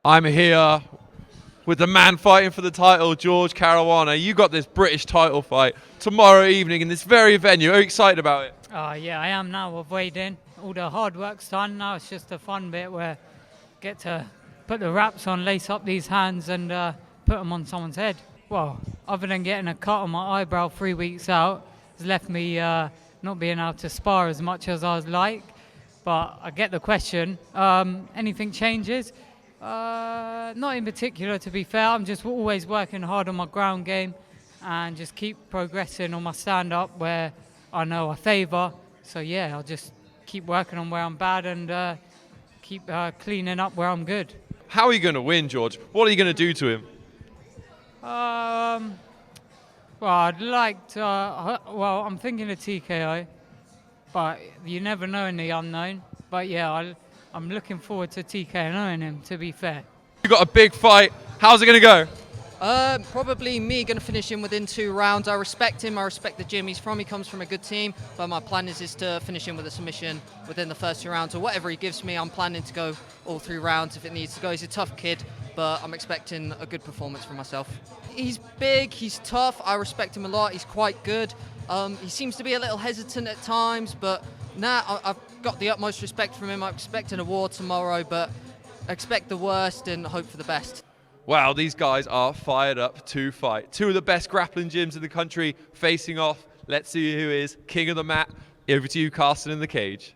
I'm here with the man fighting for the title, George Caruanna. You got this British title fight tomorrow evening in this very venue. Are you excited about it? Yeah, I am now. I've weighed in. All the hard work's done. Now it's just the fun bit where I get to put the wraps on, lace up these hands and put them on someone's head. Well, other than getting a cut on my eyebrow 3 weeks out, it's left me not being able to spar as much as I was like. But I get the question. Anything changes? Not in particular, to be fair. I'm just always working hard on my ground game and just keep progressing on my stand-up where I know I favour. So yeah, I'll just keep working on where I'm bad and keep cleaning up where I'm good. How are you going to win, George? What are you going to do to him? Well, I'd like to. I'm thinking of TKO, but you never know in the unknown. But yeah, I'm looking forward to TKOing him, to be fair. You got a big fight. How's it going to go? Probably me going to finish him within 2 rounds. I respect him. I respect the gym he's from. He comes from a good team. But my plan is to finish him with a submission within the first 2 rounds or whatever he gives me. I'm planning to go all 3 rounds if it needs to go. He's a tough kid, but I'm expecting a good performance from myself. He's big. He's tough. I respect him a lot. He's quite good. He seems to be a little hesitant at times, but I've got the utmost respect from him. I expect an award tomorrow, but I expect the worst and hope for the best. Wow, these guys are fired up to fight. 2 of the best grappling gyms in the country facing off. Let's see who is king of the mat. Over to you, Carson, in the cage.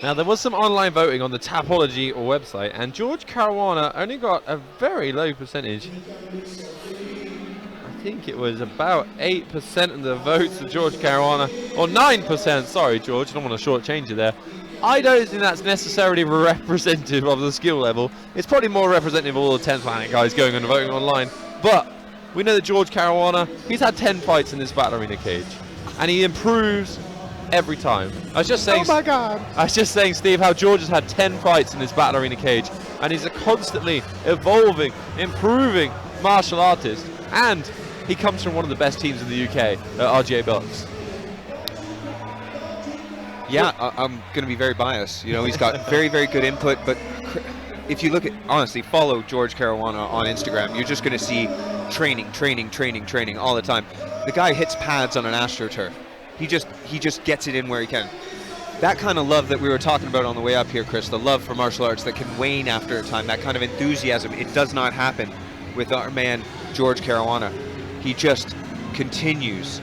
Now, there was some online voting on the Tapology website, and George Caruanna only got a very low percentage. I think it was about 8% of the votes for George Caruanna, or 9%. Sorry, George, I don't want to shortchange you there. I don't think that's necessarily representative of the skill level. It's probably more representative of all the 10th Planet guys going and voting online. But we know that George Caruanna, he's had 10 fights in this Battle Arena cage, and he improves every time. I was just saying, oh my God! I was just saying, Steve, how George has had 10 fights in this Battle Arena cage, and he's a constantly evolving, improving martial artist, and he comes from one of the best teams in the UK, RGA Box. Yeah, I'm going to be very biased. You know, he's got very, very good input, but if you look at, honestly, follow George Caruanna on Instagram, you're just going to see training all the time. The guy hits pads on an AstroTurf. He just gets it in where he can. That kind of love that we were talking about on the way up here, Chris, the love for martial arts that can wane after a time, that kind of enthusiasm, it does not happen with our man, George Caruanna. He just continues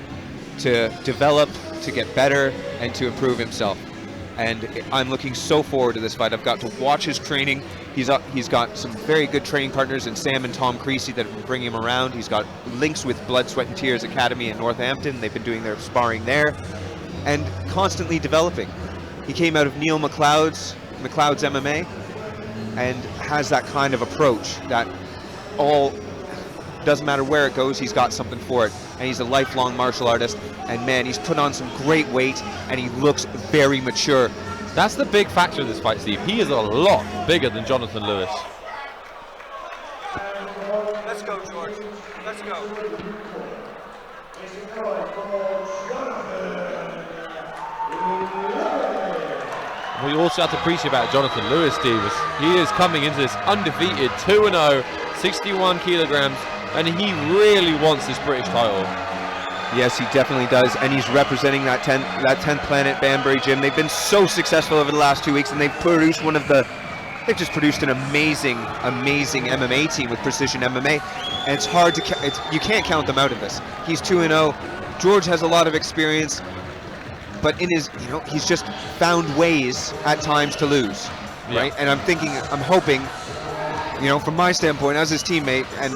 to develop, to get better, and to improve himself. And I'm looking so forward to this fight. I've got to watch his training. He's got some very good training partners in Sam and Tom Creasy that have been bringing him around. He's got links with Blood, Sweat and Tears Academy in Northampton. They've been doing their sparring there and constantly developing. He came out of Neil McLeod's MMA and has that kind of approach that doesn't matter where it goes, he's got something for it. And he's a lifelong martial artist, and man, he's put on some great weight and he looks very mature. That's the big factor in this fight, Steve. He is a lot bigger than Jonathan Lewis. Let's go, George. Let's go. We also have to appreciate about Jonathan Lewis, Steve. He is coming into this undefeated 2-0, 61 kilograms, and he really wants this British title. Yes, he definitely does, and he's representing that 10th Planet Banbury gym. They've been so successful over the last 2 weeks, and they've produced they've just produced an amazing MMA team with Precision MMA, and it's hard to, you can't count them out of this. He's 2-0. George has a lot of experience, but in his, he's just found ways at times to lose, right? And I'm hoping, from my standpoint as his teammate, and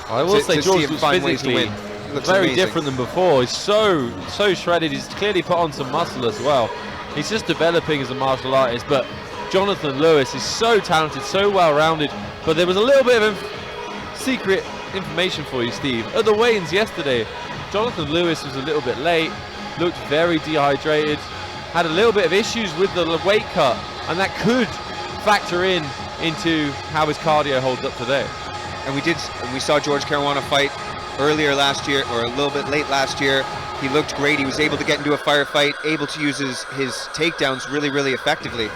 I will say George was find ways to physically win. Very amazing. different than before. He's so shredded. He's clearly put on some muscle as well. He's just developing as a martial artist, but Jonathan Lewis is so talented, so well-rounded. But there was a little bit of secret information for you, Steve. At the weigh-ins yesterday, Jonathan Lewis was a little bit late, looked very dehydrated, had a little bit of issues with the weight cut, and that could factor in into how his cardio holds up today. And we saw George Caruanna fight earlier last year, or a little bit late last year. He looked great. He was able to get into a firefight, able to use his takedowns really, really effectively.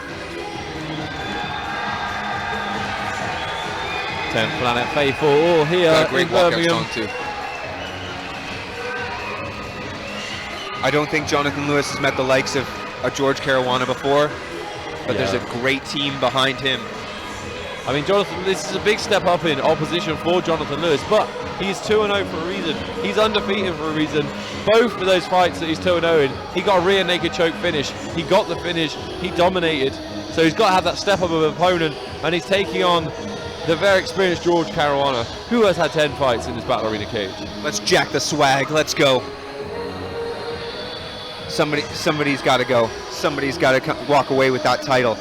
10th Planet Faithful all here Got a great in walkout Birmingham. strong too. I don't think Jonathan Lewis has met the likes of a George Caruanna before, but there's a great team behind him. I mean, Jonathan, this is a big step up in opposition for Jonathan Lewis, but he's 2-0 for a reason. He's undefeated for a reason. Both of those fights that he's 2-0 in, he got a rear naked choke finish. He got the finish. He dominated. So he's got to have that step up of an opponent, and he's taking on the very experienced George Caruanna, who has had 10 fights in this Battle Arena cage. Let's jack the swag. Let's go. Somebody's got to go. Somebody's got to walk away with that title.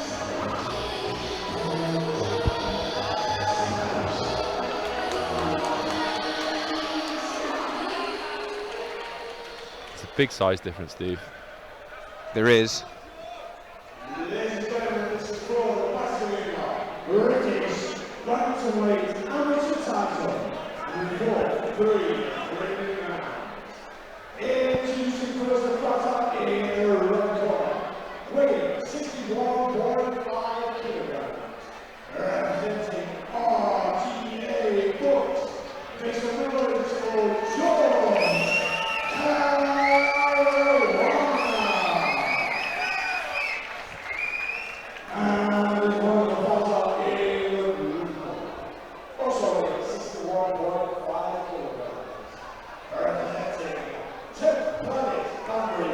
It's a big size difference, Steve. There is. Ladies and gentlemen, this is for the British welterweight amateur title. And for 3 remaining rounds. Introducing first the fighter in the red corner, weighing 61.5 kilograms, representing RTA Books. Makes the winner is for George Caruanna. And one of the fighter in the blue corner, also weighing 61.5 kilograms, representing 10th Planet Family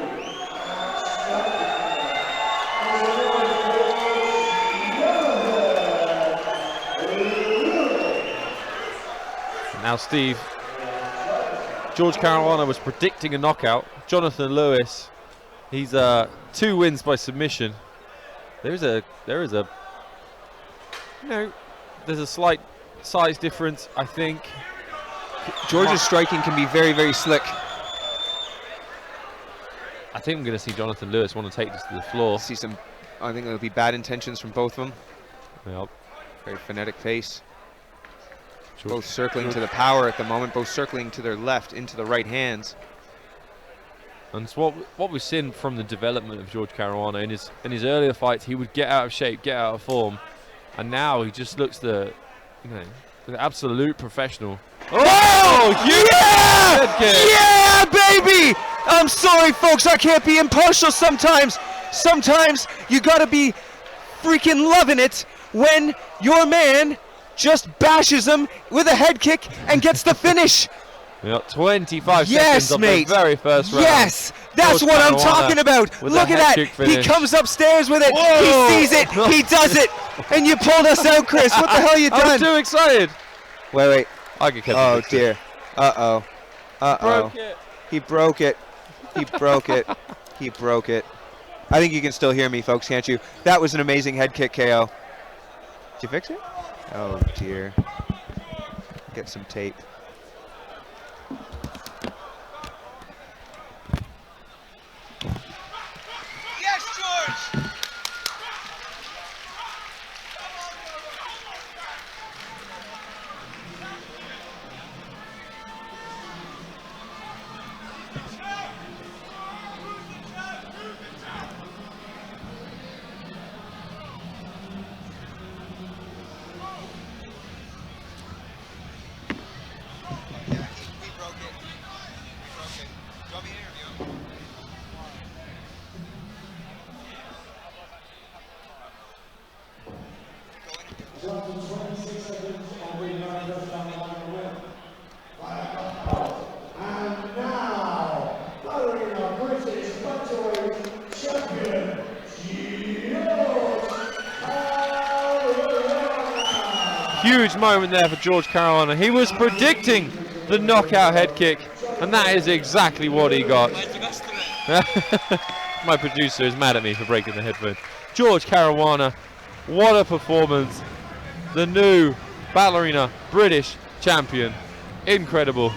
Now, Steve, George Caruanna was predicting a knockout. Jonathan Lewis, he's 2 wins by submission. There's a slight size difference, I think. George's striking can be very, very slick. I think I'm going to see Jonathan Lewis want to take this to the floor. See some, I think there'll be bad intentions from both of them. Yep. Very phonetic pace. George- Both circling to the power at the moment, both circling to their left, into the right hands. And it's what we've seen from the development of George Caruanna in his earlier fights. He would get out of shape, get out of form, and now he just looks the absolute professional. Oh, yeah! Head kick. Yeah, baby! I'm sorry, folks, I can't be impartial sometimes. Sometimes you gotta be freaking loving it when your man just bashes him with a head kick and gets the finish. Yep, 25 Yes, seconds of mate. the very first round. Yes, that's George what I'm Caruanna talking about. with Look the at head that. kick He finish. comes upstairs with it. Whoa. He sees it. He does it. And you pulled us out, Chris. What the hell you I was done? too excited. Wait. I could catch Oh, it. dear. Uh-oh. Uh-oh. Broke it. He broke it. He broke it. He broke it. I think you can still hear me, folks, can't you? That was an amazing head kick KO. Did you fix it? Oh, dear. Get some tape. Yes, George! And now, following our British welterweight champion, George Caruanna. Huge moment there for George Caruanna. He was predicting the knockout head kick, and that is exactly what he got. My producer is mad at me for breaking the headphone. George Caruanna, what a performance. The new Battle Arena British champion. Incredible.